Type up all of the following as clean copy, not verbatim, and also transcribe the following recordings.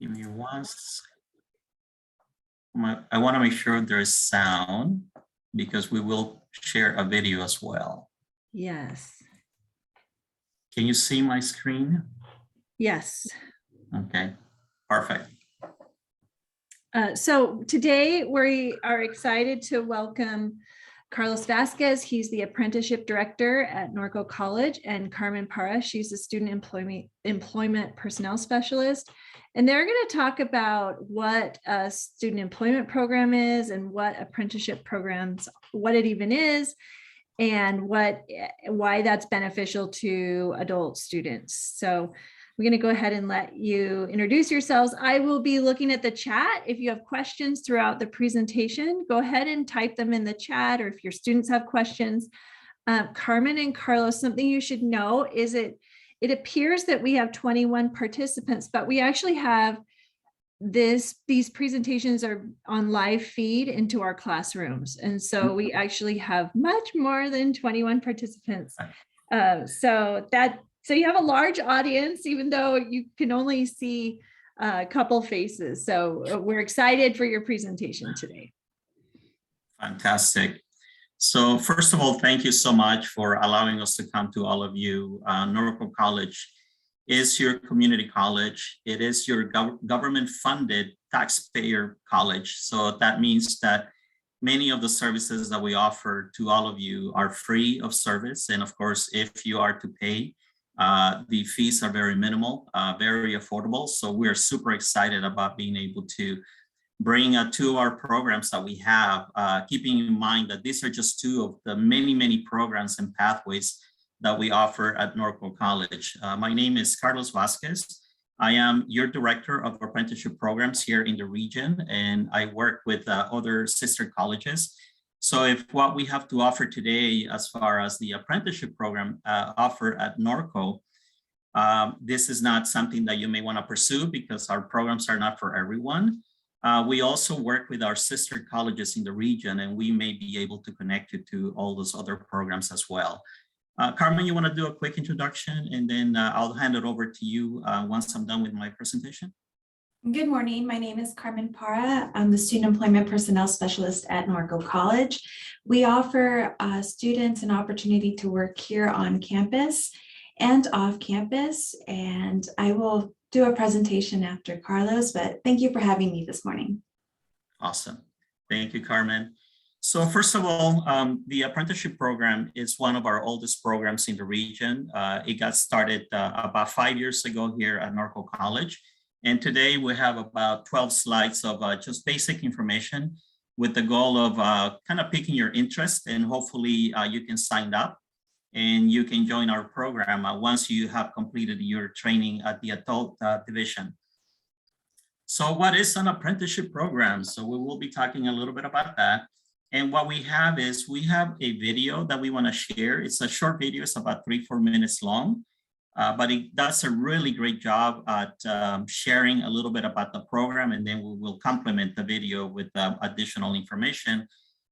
Give me I want to make sure there's sound because we will share a video as well. Yes. Can you see my screen? Yes. Okay, perfect. So today we are excited to welcome Carlos Vasquez. He's the apprenticeship director at Norco College, and Carmen Parra. She's the student employment personnel specialist. And they're going to talk about what a student employment program is and what apprenticeship programs, what it even is, and why that's beneficial to adult students. So we're going to go ahead and let you introduce yourselves. I will be looking at the chat. If you have questions throughout the presentation, go ahead and type them in the chat, or if your students have questions. Carmen and Carlos, something you should know is it appears that we have 21 participants, but we actually have these presentations are on live feed into our classrooms. And so we actually have much more than 21 participants. So you have a large audience, even though you can only see a couple faces. So we're excited for your presentation today. Fantastic. So first of all, thank you so much for allowing us to come to all of you. Norco College is your community college. It is your government-funded taxpayer college. So that means that many of the services that we offer to all of you are free of service. And of course, if you are to pay, the fees are very minimal, very affordable. So we're super excited about being able to bring 2 of our programs that we have, keeping in mind that these are just 2 of the many, many programs and pathways that we offer at Norco College. My name is Carlos Vasquez. I am your director of apprenticeship programs here in the region, and I work with other sister colleges. So if what we have to offer today, as far as the apprenticeship program offered at Norco, this is not something that you may want to pursue because our programs are not for everyone. We also work with our sister colleges in the region, and we may be able to connect you to all those other programs as well. Carmen, you want to do a quick introduction, and then I'll hand it over to you once I'm done with my presentation. Good morning. My name is Carmen Parra. I'm the Student Employment Personnel Specialist at Norco College. We offer students an opportunity to work here on campus and off campus, and I will do a presentation after Carlos, but thank you for having me this morning. Awesome. Thank you, Carmen. So first of all, the apprenticeship program is one of our oldest programs in the region. It got started about 5 years ago here at Norco College. And today we have about 12 slides of just basic information with the goal of kind of piquing your interest, and hopefully you can sign up and you can join our program once you have completed your training at the adult division. So what is an apprenticeship program? So we will be talking a little bit about that. And what we have is we have a video that we want to share. It's a short video. It's about 3-4 minutes long, but it does a really great job at sharing a little bit about the program, and then we will complement the video with additional information.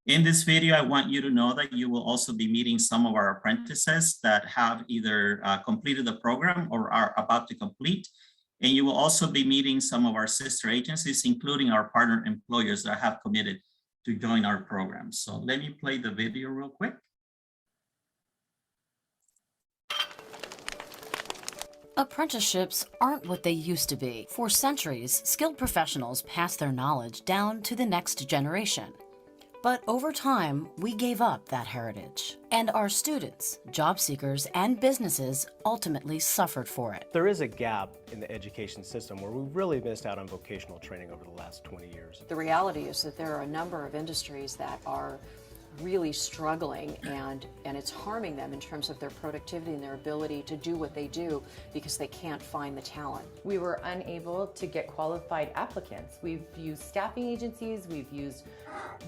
In this video, I want you to know that you will also be meeting some of our apprentices that have either completed the program or are about to complete. And you will also be meeting some of our sister agencies, including our partner employers that have committed to join our program. So let me play the video real quick. Apprenticeships aren't what they used to be. For centuries, skilled professionals passed their knowledge down to the next generation. But over time, we gave up that heritage. And our students, job seekers, and businesses ultimately suffered for it. There is a gap in the education system where we really missed out on vocational training over the last 20 years. The reality is that there are a number of industries that are really struggling, and it's harming them in terms of their productivity and their ability to do what they do because they can't find the talent. We were unable to get qualified applicants. We've used staffing agencies, we've used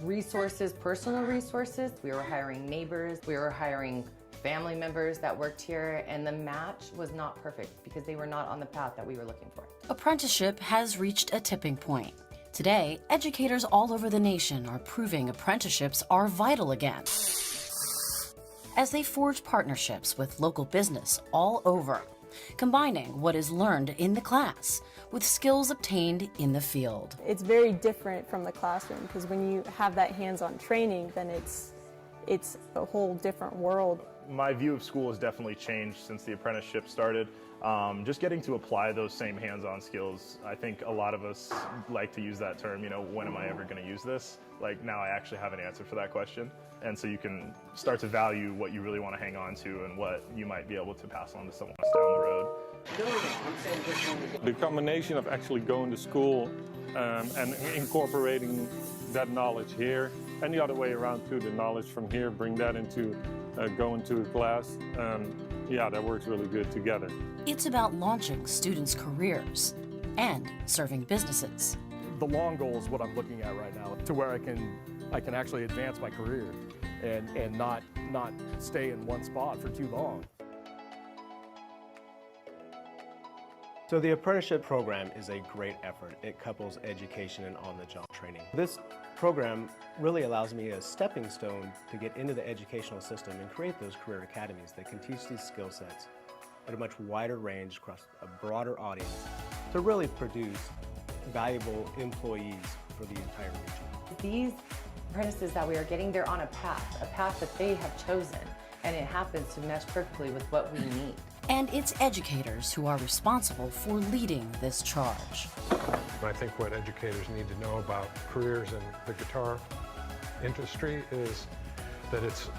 resources, personal resources. We were hiring neighbors, we were hiring family members that worked here, and the match was not perfect because they were not on the path that we were looking for. Apprenticeship has reached a tipping point. Today, educators all over the nation are proving apprenticeships are vital again, as they forge partnerships with local business all over. combining what is learned in the class with skills obtained in the field. It's very different from the classroom because when you have that hands-on training, then it's a whole different world. My view of school has definitely changed since the apprenticeship started. Just getting to apply those same hands-on skills. I think a lot of us like to use that term, when am I ever going to use this? Like now I actually have an answer for that question. And so you can start to value what you really want to hang on to and what you might be able to pass on to someone else down the road. The combination of actually going to school and incorporating that knowledge here, and the other way around too, the knowledge from here, bring that into going to a class, yeah, that works really good together. It's about launching students' careers and serving businesses. The long goal is what I'm looking at right now, to where I can actually advance my career and not stay in one spot for too long. So the apprenticeship program is a great effort. It couples education and on-the-job training. This program really allows me a stepping stone to get into the educational system and create those career academies that can teach these skill sets at a much wider range across a broader audience to really produce valuable employees for the entire region. These apprentices that we are getting, they're on a path that they have chosen, and it happens to mesh perfectly with what we need. And it's educators who are responsible for leading this charge. I think what educators need to know about careers in the guitar industry is that it's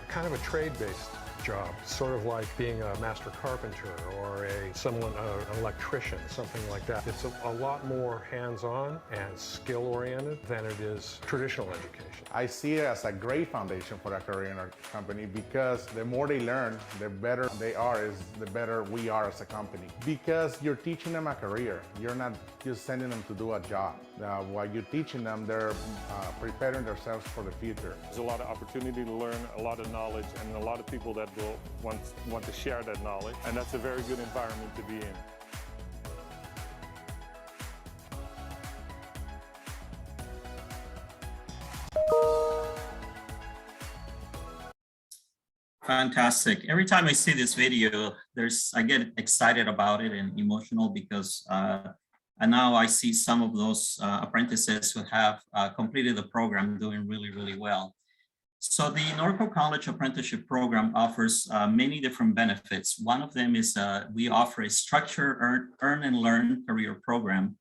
kind of a trade-based job, sort of like being a master carpenter or an electrician, something like that. It's a lot more hands-on and skill-oriented than it is traditional education. I see it as a great foundation for a career in our company because the more they learn, the better they are, the better we are as a company. Because you're teaching them a career. You're not just sending them to do a job. While you're teaching them, they're preparing themselves for the future. There's a lot of opportunity to learn, a lot of knowledge, and a lot of people that will want to share that knowledge, and that's a very good environment to be in. Fantastic. Every time I see this video, I get excited about it and emotional because and now I see some of those apprentices who have completed the program doing really, really well. So the Norco College Apprenticeship Program offers many different benefits. One of them is we offer a structured earn and learn career program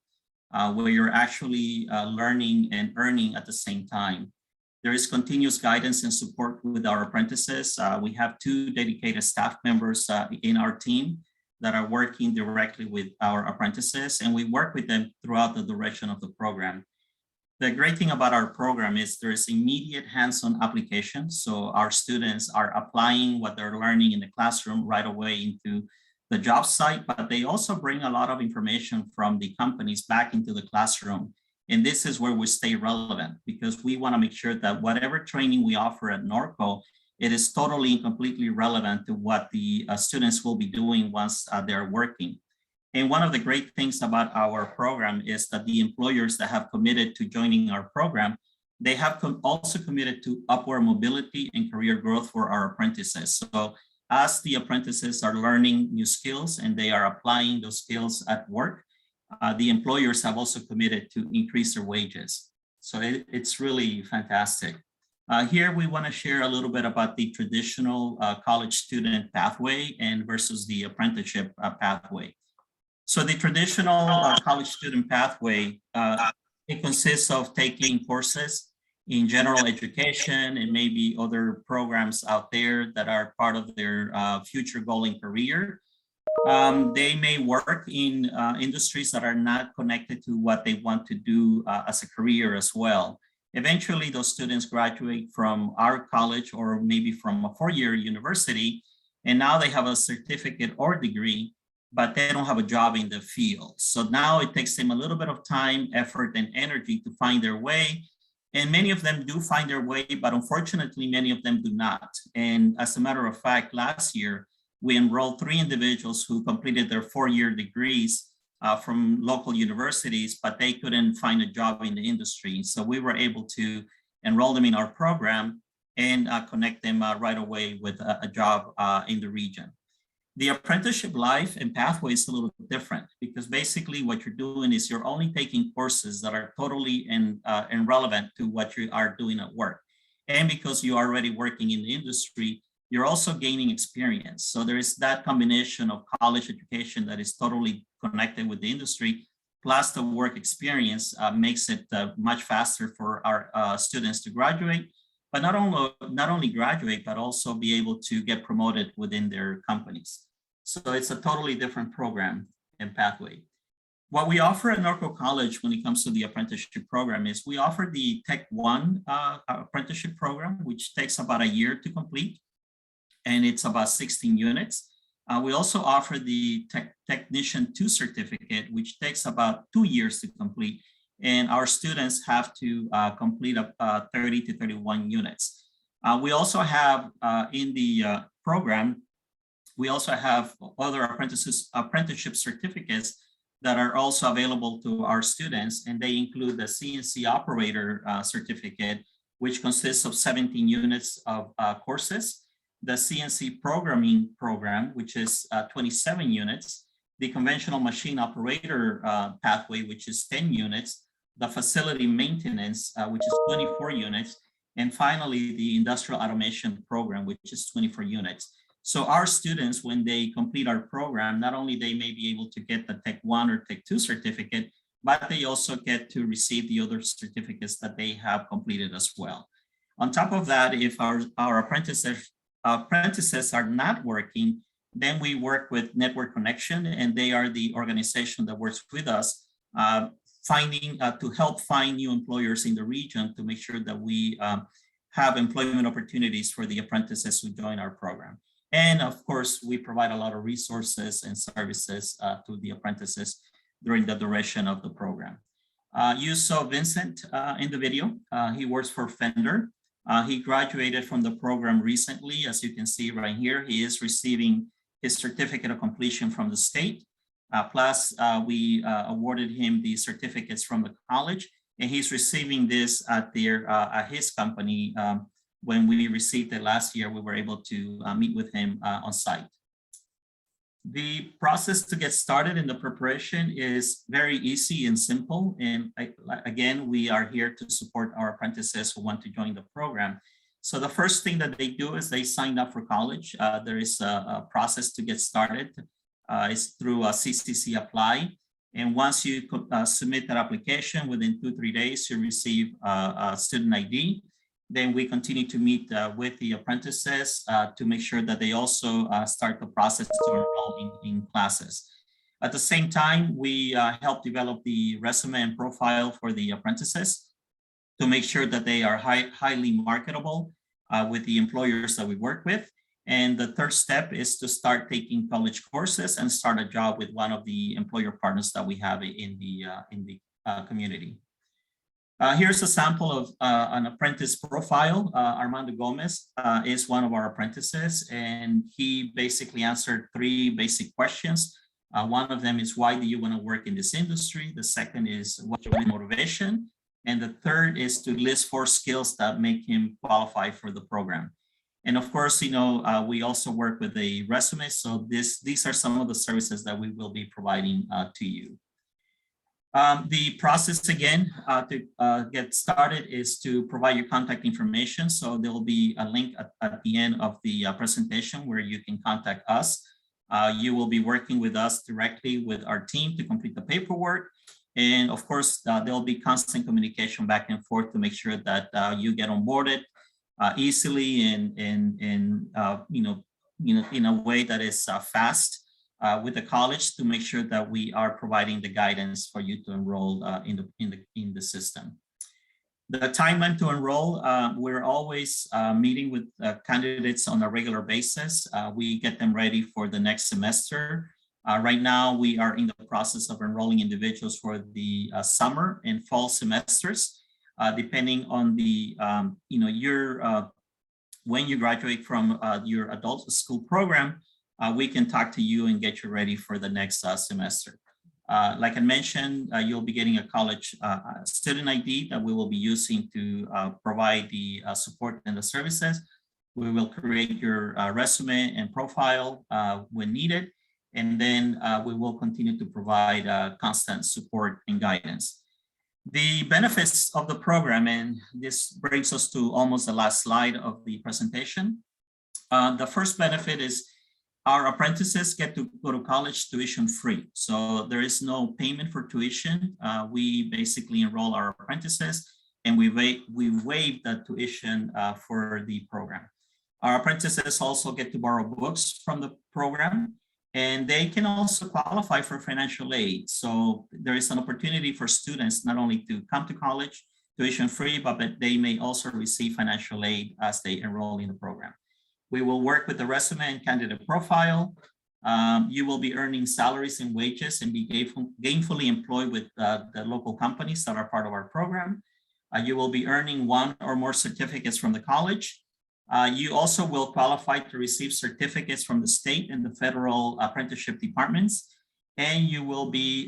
where you're actually learning and earning at the same time. There is continuous guidance and support with our apprentices. We have 2 dedicated staff members in our team that are working directly with our apprentices, and we work with them throughout the duration of the program. The great thing about our program is there is immediate hands-on application. So our students are applying what they're learning in the classroom right away into the job site, but they also bring a lot of information from the companies back into the classroom. And this is where we stay relevant because we want to make sure that whatever training we offer at Norco, it is totally and completely relevant to what the students will be doing once they're working. And one of the great things about our program is that the employers that have committed to joining our program, they have also committed to upward mobility and career growth for our apprentices. So as the apprentices are learning new skills and they are applying those skills at work, the employers have also committed to increase their wages. So it's really fantastic. Here we want to share a little bit about the traditional college student pathway and versus the apprenticeship pathway. So the traditional college student pathway, it consists of taking courses in general education and maybe other programs out there that are part of their future goal in career. They may work in industries that are not connected to what they want to do as a career as well. Eventually, those students graduate from our college or maybe from a 4-year university, and now they have a certificate or degree, but they don't have a job in the field. So now it takes them a little bit of time, effort, and energy to find their way. And many of them do find their way, but unfortunately, many of them do not. And as a matter of fact, last year, we enrolled 3 individuals who completed their 4-year degrees from local universities, but they couldn't find a job in the industry. So we were able to enroll them in our program and connect them right away with a job in the region. The apprenticeship life and pathway is a little different because basically what you're doing is you're only taking courses that are totally irrelevant to what you are doing at work. And because you're already working in the industry, you're also gaining experience. So there is that combination of college education that is totally connected with the industry, plus the work experience makes it much faster for our students to graduate, but not only graduate, but also be able to get promoted within their companies. So it's a totally different program and pathway. What we offer at Norco College when it comes to the apprenticeship program is we offer the Tech 1 apprenticeship program, which takes about a year to complete, and it's about 16 units. We also offer the Technician 2 certificate, which takes about 2 years to complete, and our students have to complete 30 to 31 units. We also have in the program, we also have other apprenticeship certificates that are also available to our students, and they include the CNC operator certificate, which consists of 17 units of courses, the CNC programming program, which is 27 units, the conventional machine operator pathway, which is 10 units, the facility maintenance, which is 24 units, and finally, the industrial automation program, which is 24 units. So our students, when they complete our program, not only they may be able to get the Tech 1 or Tech 2 certificate, but they also get to receive the other certificates that they have completed as well. On top of that, if our apprentices are not working, then we work with Network Connection, and they are the organization that works with us, to help find new employers in the region to make sure that we have employment opportunities for the apprentices who join our program. And of course, we provide a lot of resources and services to the apprentices during the duration of the program. You saw Vincent in the video. He works for Fender. He graduated from the program recently. As you can see right here, he is receiving his certificate of completion from the state. Plus, we awarded him the certificates from the college, and he's receiving this at his company. When we received it last year, we were able to meet with him on site. The process to get started in the preparation is very easy and simple. And again, we are here to support our apprentices who want to join the program. So the first thing that they do is they sign up for college. There is a process to get started. It's through a CCC Apply. And once you submit that application, within 2-3 days, you receive a student ID. Then we continue to meet with the apprentices to make sure that they also start the process to enroll in classes. At the same time, we help develop the resume and profile for the apprentices to make sure that they are highly marketable with the employers that we work with. And the third step is to start taking college courses and start a job with one of the employer partners that we have in the community. Here's a sample of an apprentice profile. Armando Gomez is one of our apprentices, and he basically answered 3 basic questions. One of them is, why do you want to work in this industry? The second is, what's your motivation? And the third is to list 4 skills that make him qualify for the program. And of course, we also work with a resume. So these are some of the services that we will be providing to you. The process again to get started is to provide your contact information. So there will be a link at the end of the presentation where you can contact us. You will be working with us directly with our team to complete the paperwork. And of course, there will be constant communication back and forth to make sure that you get onboarded easily and in a way that is fast. With the college to make sure that we are providing the guidance for you to enroll in the system. The timeline to enroll, we're always meeting with candidates on a regular basis. We get them ready for the next semester. Right now, we are in the process of enrolling individuals for the summer and fall semesters, depending on the when you graduate from your adult school program. We can talk to you and get you ready for the next semester. Like I mentioned, you'll be getting a college student ID that we will be using to provide the support and the services. We will create your resume and profile when needed. And then we will continue to provide constant support and guidance. The benefits of the program, and this brings us to almost the last slide of the presentation. The first benefit is our apprentices get to go to college tuition free. So there is no payment for tuition. We basically enroll our apprentices and we waive the tuition for the program. Our apprentices also get to borrow books from the program, and they can also qualify for financial aid. So there is an opportunity for students not only to come to college tuition free, but they may also receive financial aid as they enroll in the program. We will work with the resume and candidate profile. You will be earning salaries and wages and be gainfully employed with the local companies that are part of our program. You will be earning one or more certificates from the college. You also will qualify to receive certificates from the state and the federal apprenticeship departments, and you will be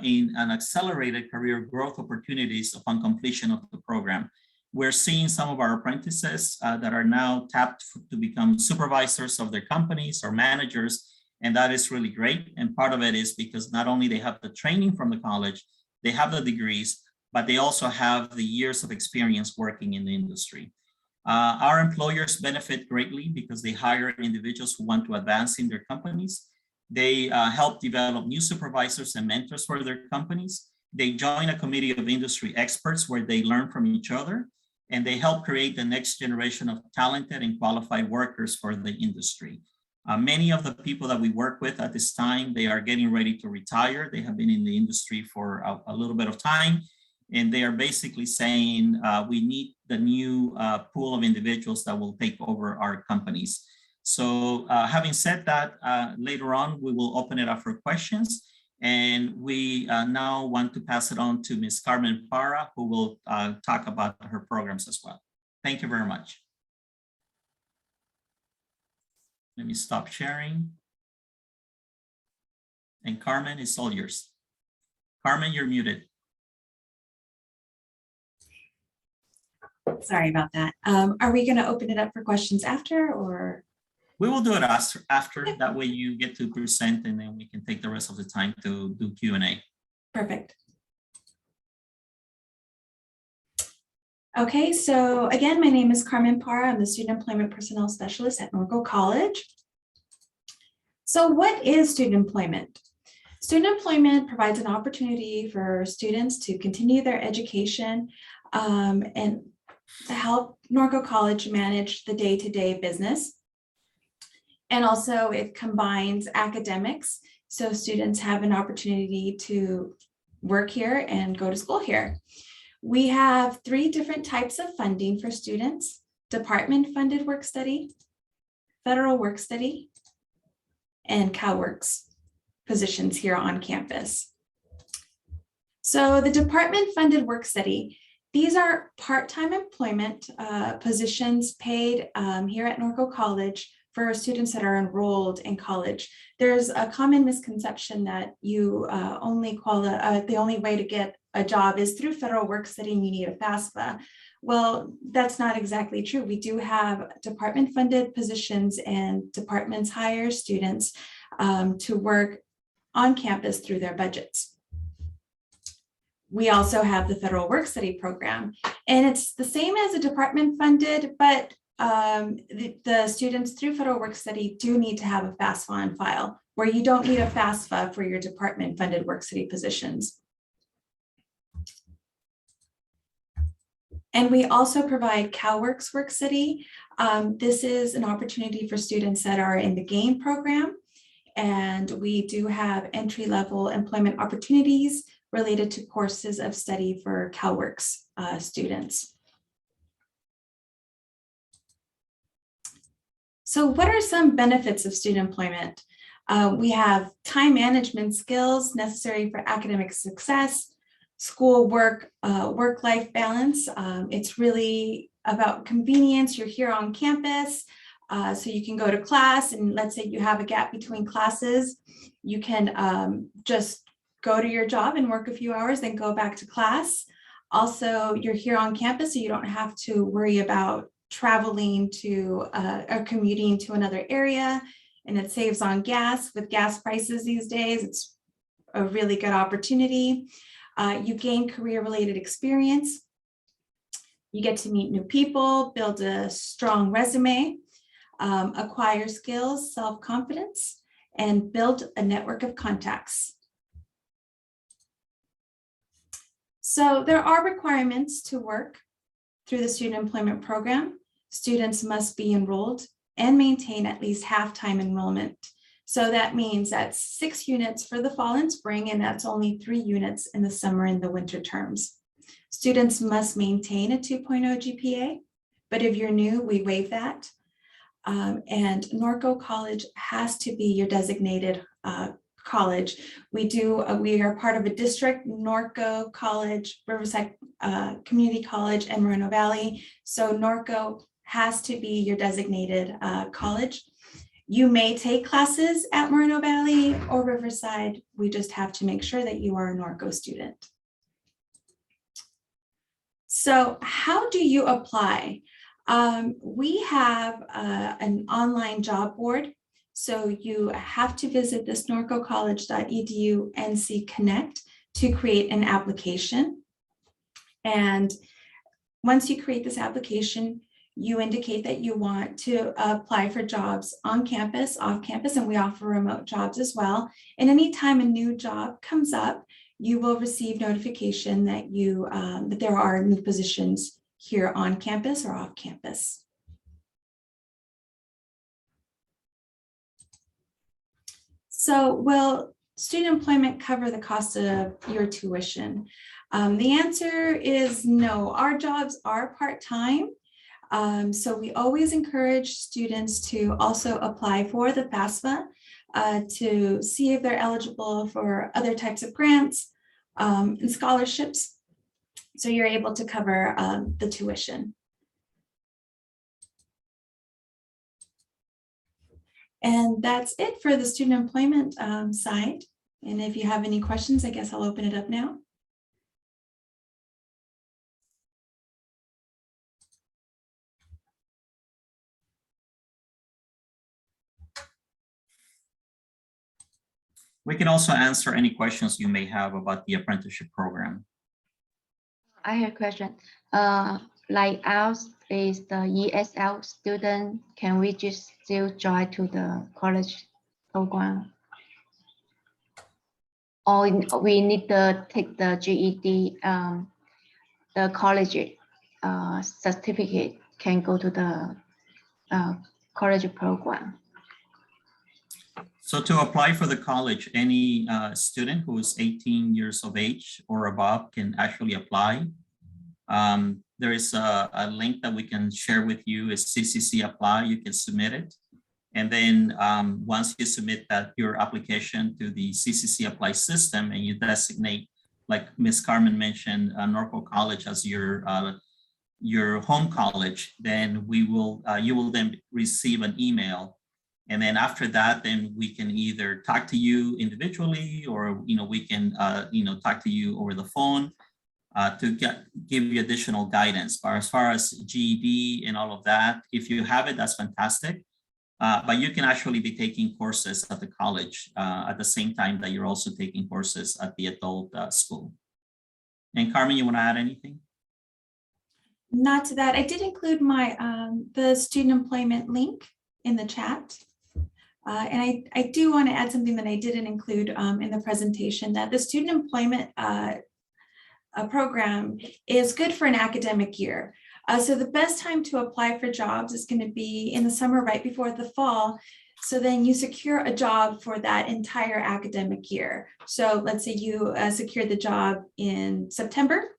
in an accelerated career growth opportunities upon completion of the program. We're seeing some of our apprentices that are now tapped to become supervisors of their companies or managers, and that is really great. And part of it is because not only they have the training from the college, they have the degrees, but they also have the years of experience working in the industry. Our employers benefit greatly because they hire individuals who want to advance in their companies. They help develop new supervisors and mentors for their companies. They join a committee of industry experts where they learn from each other, and they help create the next generation of talented and qualified workers for the industry. Many of the people that we work with at this time, they are getting ready to retire. They have been in the industry for a little bit of time, and they are basically saying, we need the new pool of individuals that will take over our companies. So having said that, later on, we will open it up for questions. And we now want to pass it on to Ms. Carmen Parra, who will talk about her programs as well. Thank you very much. Let me stop sharing. And Carmen, it's all yours. Carmen, you're muted. Sorry about that. Are we going to open it up for questions after, or? We will do it after. That way you get to present, and then we can take the rest of the time to do Q&A. Perfect. Okay, so again, my name is Carmen Parra. I'm the Student Employment Personnel Specialist at Norco College. So what is student employment? Student employment provides an opportunity for students to continue their education and to help Norco College manage the day-to-day business. And also it combines academics, so students have an opportunity to work here and go to school here. We have 3 different types of funding for students: department-funded work study, federal work study, and CalWorks positions here on campus. So the department-funded work study, these are part-time employment positions paid here at Norco College for students that are enrolled in college. There's a common misconception that you the only way to get a job is through federal work study and you need a FAFSA. Well, that's not exactly true. We do have department funded positions, and departments hire students to work on campus through their budgets. We also have the federal work study program, and it's the same as a department funded, but the students through federal work study do need to have a FAFSA on file, where you don't need a FAFSA for your department funded work study positions. And we also provide CalWorks Work Study. This is an opportunity for students that are in the GAIN program, and we do have entry-level employment opportunities related to courses of study for CalWorks students. So what are some benefits of student employment? We have time management skills necessary for academic success, school work, work-life balance. It's really about convenience. You're here on campus, so you can go to class, and let's say you have a gap between classes, you can just go to your job and work a few hours, then go back to class. Also, you're here on campus, so you don't have to worry about traveling to or commuting to another area, and it saves on gas. With gas prices these days, it's a really good opportunity. You gain career-related experience. You get to meet new people, build a strong resume, acquire skills, self-confidence, and build a network of contacts. So there are requirements to work through the student employment program. Students must be enrolled and maintain at least half-time enrollment. So that means that's 6 units for the fall and spring, and that's only 3 units in the summer and the winter terms. Students must maintain a 2.0 GPA, but if you're new, we waive that. And Norco College has to be your designated college. We are part of a district, Norco College, Riverside Community College, and Moreno Valley. So Norco has to be your designated college. You may take classes at Moreno Valley or Riverside. We just have to make sure that you are a Norco student. So how do you apply? We have an online job board. So you have to visit this norcocollege.edu NC to create an application. And once you create this application, you indicate that you want to apply for jobs on campus, off campus, and we offer remote jobs as well. And anytime a new job comes up, you will receive notification that that there are new positions here on campus or off campus. So will student employment cover the cost of your tuition? The answer is no. Our jobs are part-time. So we always encourage students to also apply for the FAFSA to see if they're eligible for other types of grants and scholarships. So you're able to cover the tuition. And that's it for the student employment side. And if you have any questions, I guess I'll open it up now. We can also answer any questions you may have about the apprenticeship program. I have a question. Like ours is the ESL student, can we just still join to the college program? Or we need to take the GED, the college certificate can go to the college program? So to apply for the college, any student who is 18 years of age or above can actually apply. There is a link that we can share with you, is CCC Apply. You can submit it. And then once you submit your application to the CCC Apply system and you designate, like Ms. Carmen mentioned, Norco College as your home college, then you will then receive an email. And then after that, then we can either talk to you individually, or we can talk to you over the phone to give you additional guidance. But as far as GED and all of that, if you have it, that's fantastic. But you can actually be taking courses at the college at the same time that you're also taking courses at the adult school. And Carmen, you want to add anything? Not to that. I did include my the student employment link in the chat. And I do want to add something that I didn't include in the presentation, that the student employment program is good for an academic year. So the best time to apply for jobs is going to be in the summer, right before the fall. So then you secure a job for that entire academic year. So let's say you secured the job in September.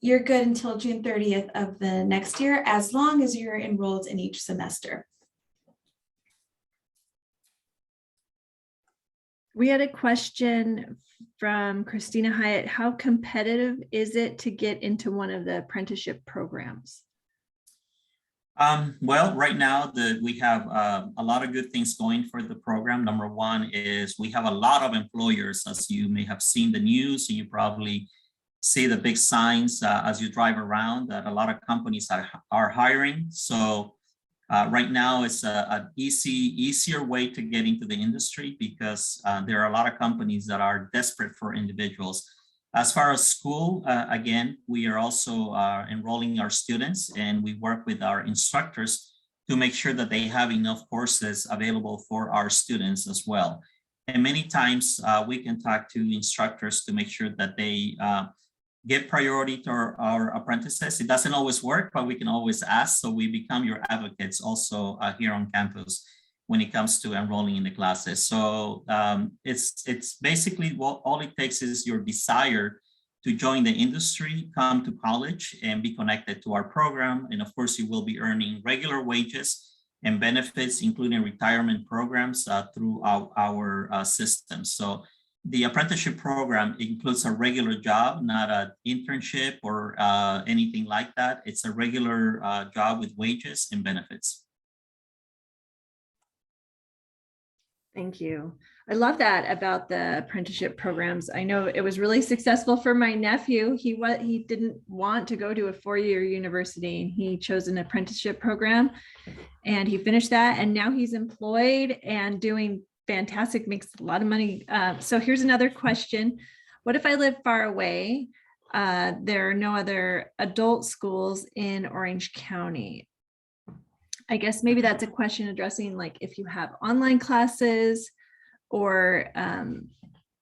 You're good until June 30th of the next year, as long as you're enrolled in each semester. We had a question from Christina Hyatt. How competitive is it to get into one of the apprenticeship programs? Well, right now we have a lot of good things going for the program. Number one is we have a lot of employers, as you may have seen the news, and you probably see the big signs as you drive around that a lot of companies are hiring. So right now it's an easier way to get into the industry because there are a lot of companies that are desperate for individuals. As far as school, again, we are also enrolling our students, and we work with our instructors to make sure that they have enough courses available for our students as well. And many times we can talk to instructors to make sure that they give priority to our apprentices. It doesn't always work, but we can always ask. So we become your advocates also here on campus when it comes to enrolling in the classes. So it's basically all it takes is your desire to join the industry, come to college and be connected to our program. And of course, you will be earning regular wages and benefits, including retirement programs through our system. So the apprenticeship program includes a regular job, not an internship or anything like that. It's a regular job with wages and benefits. Thank you. I love that about the apprenticeship programs. I know it was really successful for my nephew. He didn't want to go to a four-year university, and he chose an apprenticeship program, and he finished that, and now he's employed and doing fantastic, makes a lot of money. So here's another question. What if I live far away? There are no other adult schools in Orange County. I guess maybe that's a question addressing like if you have online classes or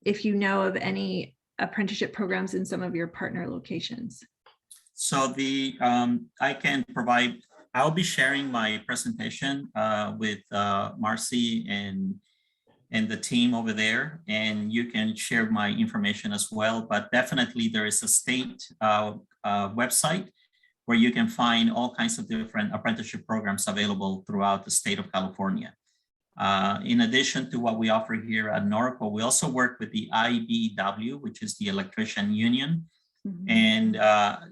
if you know of any apprenticeship programs in some of your partner locations. So I can provide, I'll be sharing my presentation with Marcy and the team over there, and you can share my information as well. But definitely there is a state website where you can find all kinds of different apprenticeship programs available throughout the state of California. In addition to what we offer here at Norco, we also work with the IBEW, which is the Electrician Union. Mm-hmm. And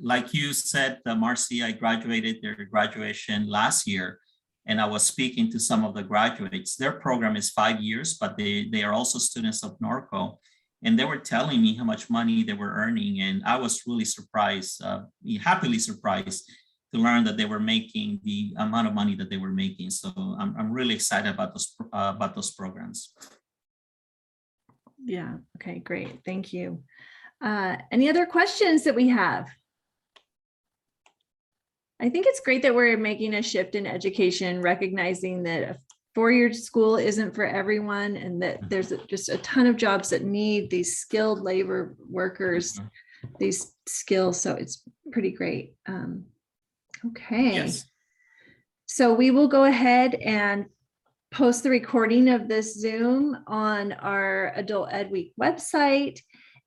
like you said, Marcy, I graduated their graduation last year, and I was speaking to some of the graduates. Their program is 5 years, but they are also students of Norco. And they were telling me how much money they were earning. And I was really surprised, happily surprised to learn that they were making the amount of money that they were making. So I'm really excited about those programs. Yeah, okay, great, thank you. Any other questions that we have? I think it's great that we're making a shift in education, recognizing that a four-year school isn't for everyone, and that there's just a ton of jobs that need these skilled labor workers, these skills. So it's pretty great. Okay. Yes. So we will go ahead and post the recording of this Zoom on our Adult Ed Week website.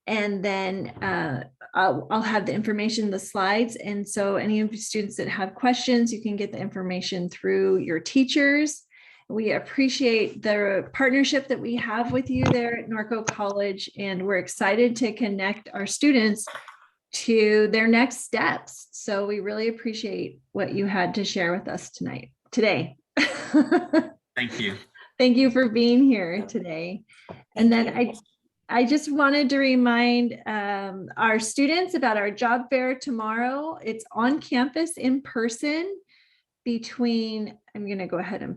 And then I'll have the information, the slides. And so any of the students that have questions, you can get the information through your teachers. We appreciate the partnership that we have with you there at Norco College, and we're excited to connect our students to their next steps. So we really appreciate what you had to share with us today. Thank you. Thank you for being here today. And then I just wanted to remind our students about our job fair tomorrow. It's on campus in person between, I'm going to go ahead and